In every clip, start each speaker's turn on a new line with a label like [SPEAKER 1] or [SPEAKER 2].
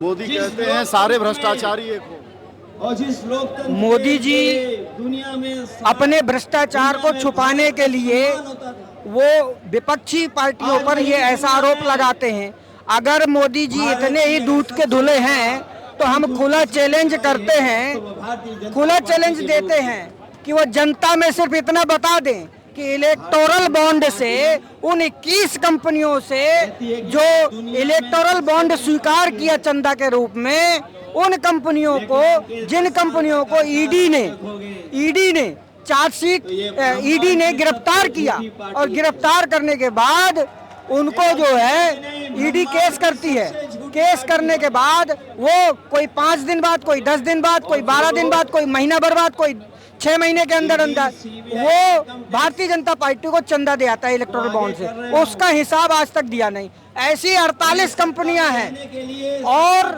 [SPEAKER 1] मोदी कहते हैं सारे भ्रष्टाचारी एक हो।
[SPEAKER 2] और जिस लोकतंत्र
[SPEAKER 3] मोदी जी
[SPEAKER 2] दुनिया में
[SPEAKER 3] अपने भ्रष्टाचार को छुपाने के लिए वो विपक्षी पार्टियों पर ये ऐसा आरोप लगाते हैं। अगर मोदी जी इतने ही दूध के धुले हैं तो हम खुला चैलेंज करते हैं, खुला चैलेंज देते हैं कि वो जनता में सिर्फ इतना बता दें कि इलेक्टोरल बॉन्ड से उन 21 कंपनियों से जो इलेक्टोरल बॉन्ड स्वीकार किया चंदा के रूप में, उन कंपनियों को, जिन कंपनियों को ईडी ने चार्जशीट ईडी ने गिरफ्तार किया और गिरफ्तार करने के बाद उनको जो है ईडी केस करती है। केस करने के बाद वो कोई 5 दिन बाद, कोई 10 दिन बाद, कोई 12 दिन बाद, कोई महीना भर बाद, कोई 6 महीने के अंदर वो भारतीय जनता पार्टी को चंदा दे आता है इलेक्टोरल बॉन्ड से। उसका हिसाब आज तक दिया नहीं। ऐसी 48 कंपनियां हैं और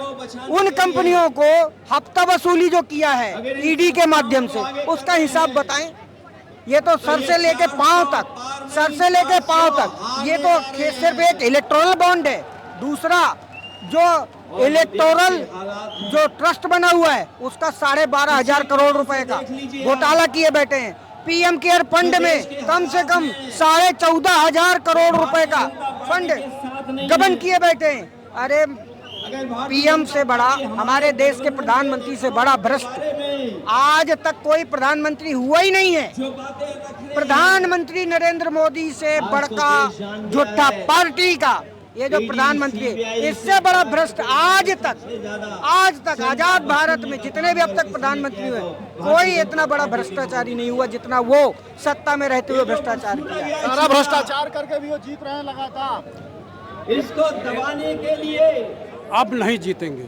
[SPEAKER 3] उन कंपनियों को हफ्ता वसूली जो किया है ईडी के माध्यम से, उसका हिसाब बताएं। ये तो सर से लेके पांव तक, ये तो सिर्फ एक इलेक्टोरल बॉन्ड है। दूसरा जो इलेक्टोरल जो ट्रस्ट बना हुआ है उसका 12,500 करोड़ रुपए का घोटाला किए बैठे हैं। पीएम केयर फंड में कम से कम 14,500 करोड़ रुपए का फंड गबन किए बैठे हैं। अरे पीएम से बड़ा, हमारे देश के प्रधानमंत्री से बड़ा भ्रष्ट आज तक कोई प्रधानमंत्री हुआ ही नहीं है। प्रधानमंत्री नरेंद्र मोदी से बड़का झूठा पार्टी का ये जो प्रधानमंत्री है, इससे बड़ा भ्रष्ट आज तक आजाद भारत में जितने भी अब तक प्रधानमंत्री हुए, कोई इतना बड़ा भ्रष्टाचारी नहीं हुआ जितना वो सत्ता में रहते हुए भ्रष्टाचार किया।
[SPEAKER 1] सारा भ्रष्टाचार करके भी वो जीत रहे हैं लगातार।
[SPEAKER 2] इसको दबाने के लिए
[SPEAKER 4] अब नहीं जीतेंगे,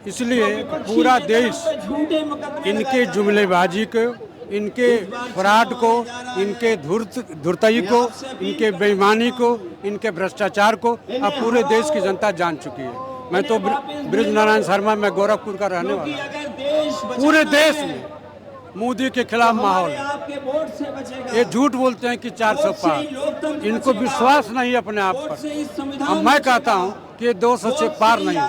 [SPEAKER 4] इसलिए पूरा देश इनके जुमलेबाजी को, इनके फ्रॉड को, इनके धूर्तई को, इनके बेईमानी को, इनके भ्रष्टाचार को अब पूरे देश की जनता जान चुकी है। मैं तो बृजनारायण शर्मा, मैं गोरखपुर का रहने वाला हूँ। पूरे देश में मोदी के खिलाफ माहौल है। ये झूठ बोलते हैं कि 400 पार, इनको विश्वास नहीं अपने आप पर। अब मैं कहता हूँ कि ये 200 से पार नहीं है।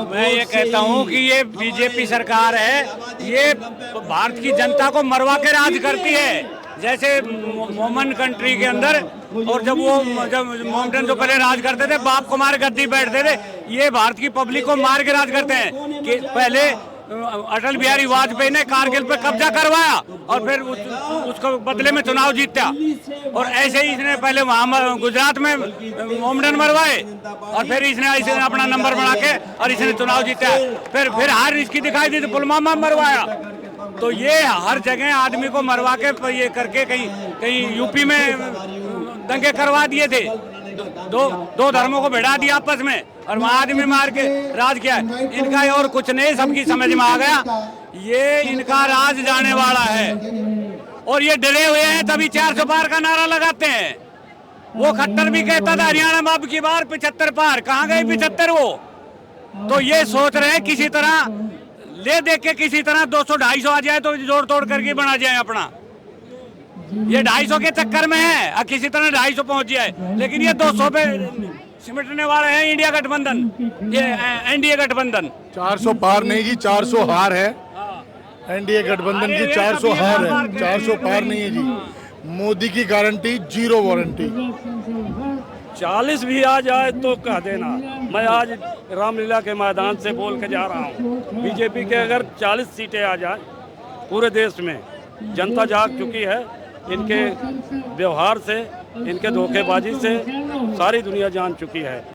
[SPEAKER 5] मैं ये कहता हूँ कि ये बीजेपी सरकार है, ये भारत की जनता को मरवा के राज करती है। जैसे मोमन कंट्री के अंदर, और जब मोमडन जो पहले राज करते थे, बाप को मार गद्दी बैठते थे, ये भारत की पब्लिक को मार के राज करते हैं। कि पहले अटल बिहारी वाजपेयी ने कारगिल पे कब्जा करवाया और फिर उसको बदले में चुनाव जीता। और ऐसे ही इसने पहले वहाँ गुजरात में मोमडन मरवाए और फिर इसने अपना नंबर बना के और इसने चुनाव जीता। फिर हार इसकी दिखाई दी तो पुलवामा मरवाया। तो ये हर जगह आदमी को मरवा के ये करके कहीं यूपी में दंगे करवा दिए थे। दो धर्मों को भिड़ा दिया आपस में और वहाँ आदमी मार के राज किया। इनका और कुछ नहीं, सबकी समझ में आ गया ये इनका राज जाने वाला है। और ये डरे हुए हैं, तभी 400 पार का नारा लगाते हैं। वो खट्टर भी कहता था हरियाणा में अब की बार 75 पार, कहाँ गए 75 वो। तो ये सोच रहे हैं किसी तरह ले दे के किसी तरह 200-250 आ जाए तो जोड़ तोड़ करके बना जाए अपना। ये 250 के चक्कर में है और किसी तरह 250 पहुंच जाए, लेकिन ये 200 पे सिमटने वाले हैं इंडिया गठबंधन, ये एनडीए गठबंधन।
[SPEAKER 1] 400 पार नहीं जी, 400 हार है। एनडीए गठबंधन की 400 हार है, 400 पार नहीं है जी। मोदी की गारंटी, 0 वारंटी।
[SPEAKER 4] 40 भी आ जाए तो कह देना। मैं आज रामलीला के मैदान से बोल के जा रहा हूँ, बीजेपी के अगर 40 सीटें आ जाए पूरे देश में, जनता जाग चुकी है। इनके व्यवहार से, इनके धोखेबाजी से सारी दुनिया जान चुकी है।